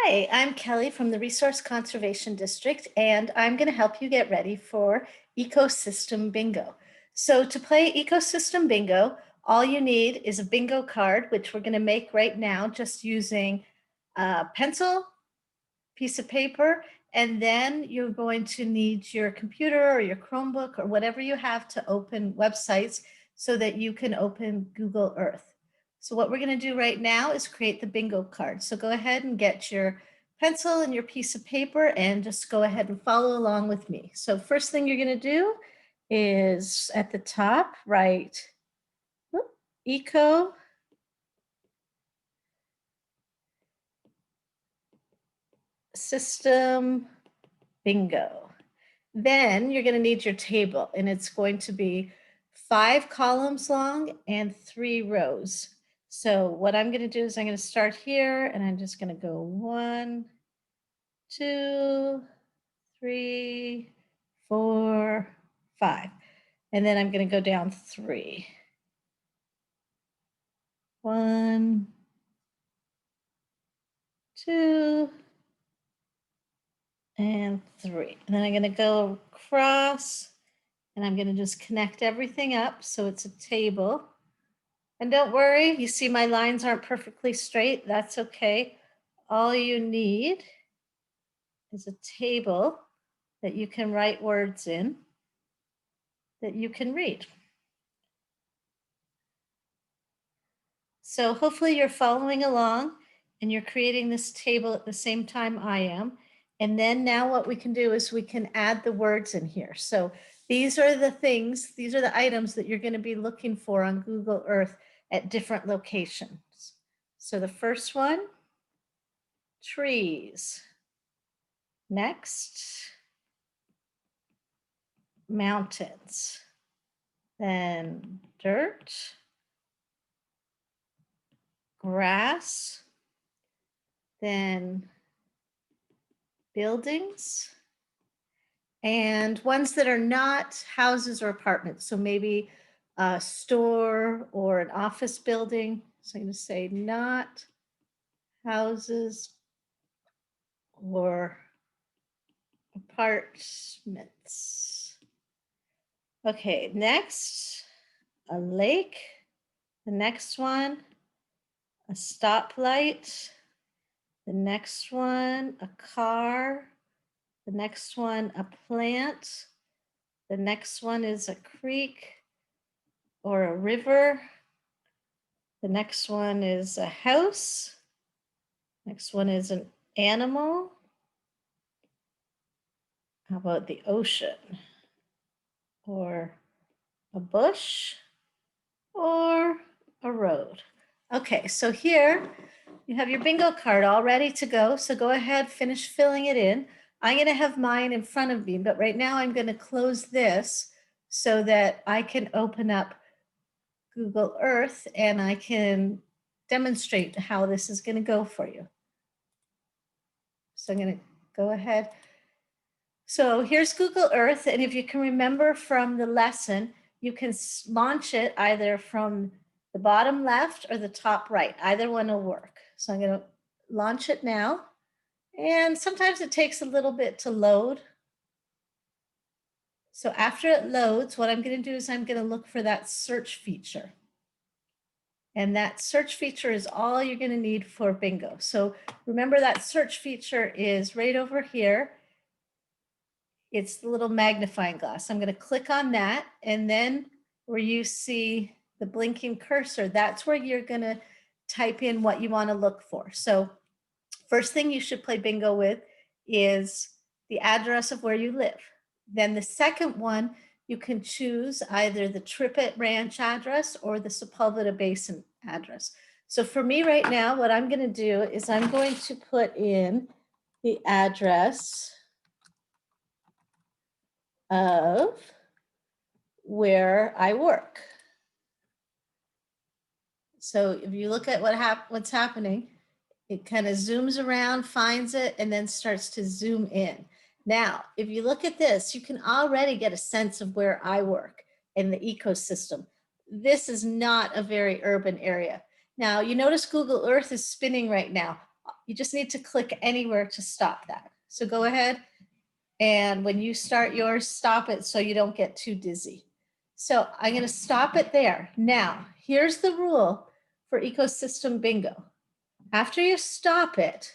Hi, I'm Kelly from the Resource Conservation District, and I'm going to help you get ready for Ecosystem Bingo. So to play Ecosystem Bingo, all you need is a bingo card, which we're going to make right now just using a pencil, piece of paper, and then you're going to need your computer or your Chromebook or whatever you have to open websites so that you can open Google Earth. So what we're going to do right now is create the bingo card. So go ahead and get your pencil and your piece of paper and just go ahead and follow along with me. So first thing you're going to do is at the top, write eco system bingo. Then you're going to need your table, and it's going to be 5 columns long and 3 rows. So what I'm going to do is I'm going to start here, and I'm just going to go 1, 2, 3, 4, 5. And then I'm going to go down 3. 1, 2, and 3. And then I'm going to go across, and I'm going to just connect everything up so it's a table. And don't worry, you see my lines aren't perfectly straight. That's okay. All you need is a table that you can write words in that you can read. So hopefully you're following along and you're creating this table at the same time I am. And then now what we can do is we can add the words in here. So these are the things, these are the items that you're going to be looking for on Google Earth at different locations. So the first one, trees. Next, mountains. Then dirt, grass, then buildings, and ones that are not houses or apartments. So maybe a store or an office building. So I'm going to say not houses or apartments. Okay, next, a lake. The next one, a stoplight. The next one, a car. The next one, a plant. The next one is a creek or a river. The next one is a house. Next one is an animal. How about the ocean? Or a bush? Or a road? Okay, so here you have your bingo card all ready to go. So go ahead, finish filling it in. I'm going to have mine in front of me, but right now I'm going to close this so that I can open up Google Earth and I can demonstrate how this is going to go for you. So I'm going to go ahead. So here's Google Earth, and if you can remember from the lesson, you can launch it either from the bottom left or the top right. Either one will work. So I'm going to launch it now, and sometimes it takes a little bit to load. So after it loads, what I'm going to do is I'm going to look for that search feature. And that search feature is all you're going to need for bingo. So remember that search feature is right over here. It's the little magnifying glass. I'm going to click on that, and then where you see the blinking cursor, that's where you're going to type in what you want to look for. So first thing you should play bingo with is the address of where you live. Then the second one, you can choose either the Trippett Ranch address or the Sepulveda Basin address. So for me right now, what I'm going to do is I'm going to put in the address of where I work. So if you look at what's happening, it kind of zooms around, finds it, and then starts to zoom in. Now, if you look at this, you can already get a sense of where I work in the ecosystem. This is not a very urban area. Now, you notice Google Earth is spinning right now. You just need to click anywhere to stop that. So go ahead, and when you start yours, stop it so you don't get too dizzy. So I'm going to stop it there. Now, here's the rule for ecosystem bingo. After you stop it,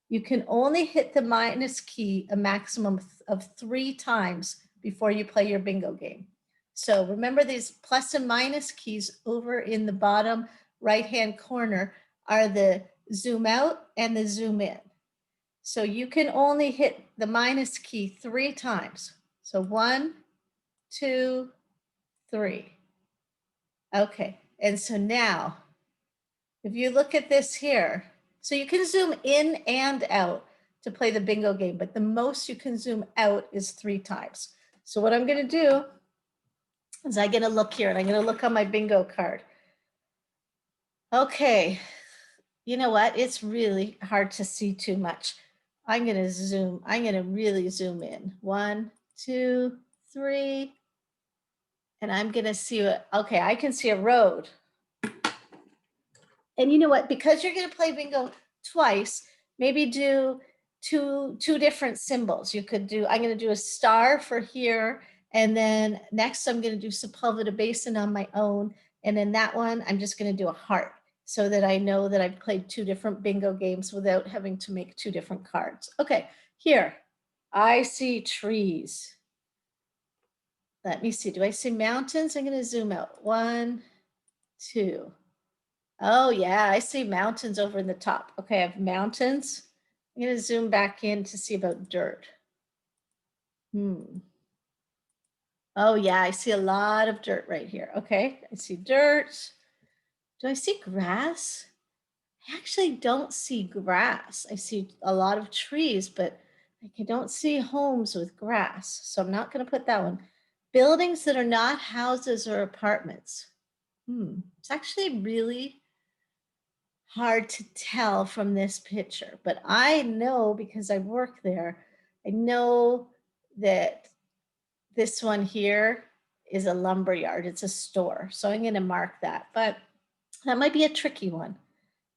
you can only hit the minus key a maximum of 3 times before you play your bingo game. So remember, these plus and minus keys over in the bottom right-hand corner are the zoom out and the zoom in. So you can only hit the minus key 3 times. So 1, 2, 3. Okay, and so now, if you look at this here, so you can zoom in and out to play the bingo game, but the most you can zoom out is 3 times. So what I'm going to do is I'm going to look here, and I'm going to look on my bingo card. Okay, you know what? It's really hard to see too much. I'm going to zoom. I'm going to really zoom in. 1, 2, 3. And I'm going to see what, okay, I can see a road. And you know what? Because you're going to play bingo twice, maybe do two different symbols. You could do, I'm going to do a star for here. And then next I'm going to do Sepulveda Basin on my own. And then that one, I'm just going to do a heart so that I know that I've played 2 different bingo games without having to make 2 different cards. Okay, here, I see trees. Let me see, do I see mountains? I'm going to zoom out. 1, 2. Oh yeah, I see mountains over in the top. Okay, I have mountains. I'm going to zoom back in to see about dirt. Oh yeah, I see a lot of dirt right here. Okay, I see dirt. Do I see grass? I actually don't see grass. I see a lot of trees, but I don't see homes with grass. So I'm not going to put that one. Buildings that are not houses or apartments. It's actually really hard to tell from this picture, but I know because I work there, I know that this one here is a lumber yard. It's a store. So I'm going to mark that, but that might be a tricky one.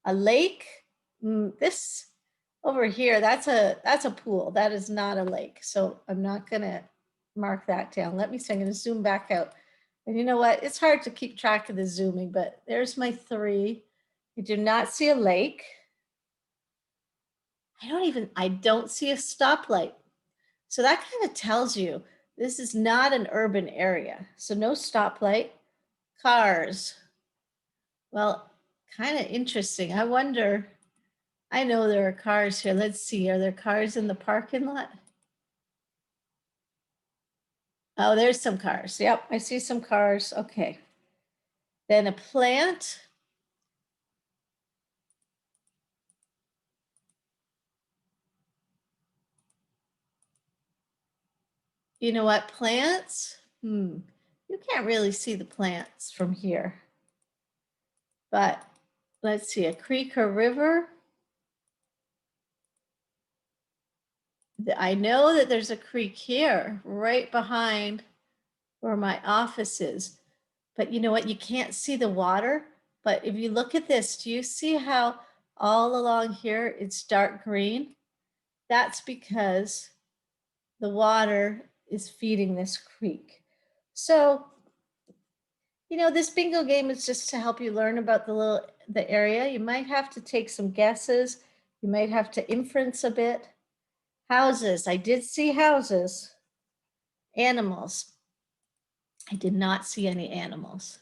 A lake, this over here, that's a pool. That is not a lake. So I'm not going to mark that down. Let me see, I'm going to zoom back out. And you know what? It's hard to keep track of the zooming, but there's my 3. I do not see a lake. I don't see a stoplight. So that kind of tells you this is not an urban area. So no stoplight, cars. Well, kind of interesting. I wonder, I know there are cars here. Let's see, are there cars in the parking lot? Oh, there's some cars. Yep, I see some cars. Okay. Then a plant. You know what, plants? You can't really see the plants from here. But let's see, a creek or river. I know that there's a creek here right behind where my office is. But you know what? You can't see the water. But if you look at this, do you see how all along here it's dark green? That's because the water is feeding this creek. So, you know, this bingo game is just to help you learn about the area. You might have to take some guesses. You might have to inference a bit. Houses, I did see houses. Animals, I did not see any animals.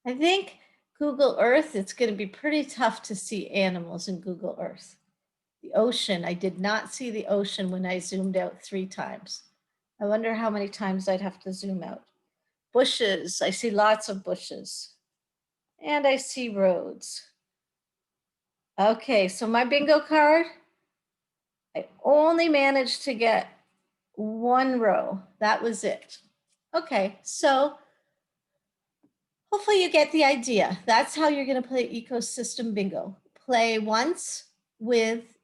I think Google Earth, it's going to be pretty tough to see animals in Google Earth. The ocean, I did not see the ocean when I zoomed out 3 times. I wonder how many times I'd have to zoom out. Bushes, I see lots of bushes. And I see roads. Okay, so my bingo card, I only managed to get 1 row. That was it. Okay, so hopefully you get the idea. That's how you're going to play ecosystem bingo. Play once with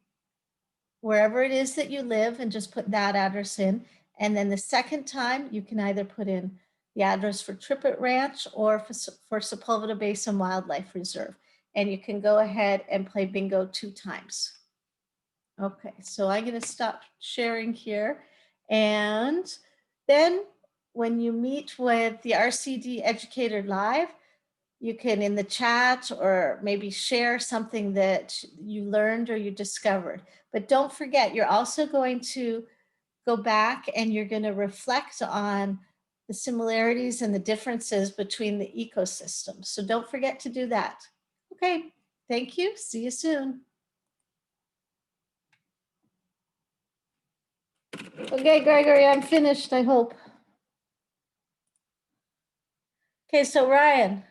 wherever it is that you live and just put that address in. And then the second time you can either put in the address for Trippett Ranch or for Sepulveda Basin Wildlife Reserve. and you can go ahead and play bingo 2 times. Okay, so I'm going to stop sharing here. And then when you meet with the RCD Educator Live, you can in the chat or maybe share something that you learned or you discovered. But don't forget, you're also going to go back and you're going to reflect on the similarities and the differences between the ecosystems. So don't forget to do that. Okay, thank you. See you soon. Okay, Gregory, I'm finished, I hope. Okay, so Ryan.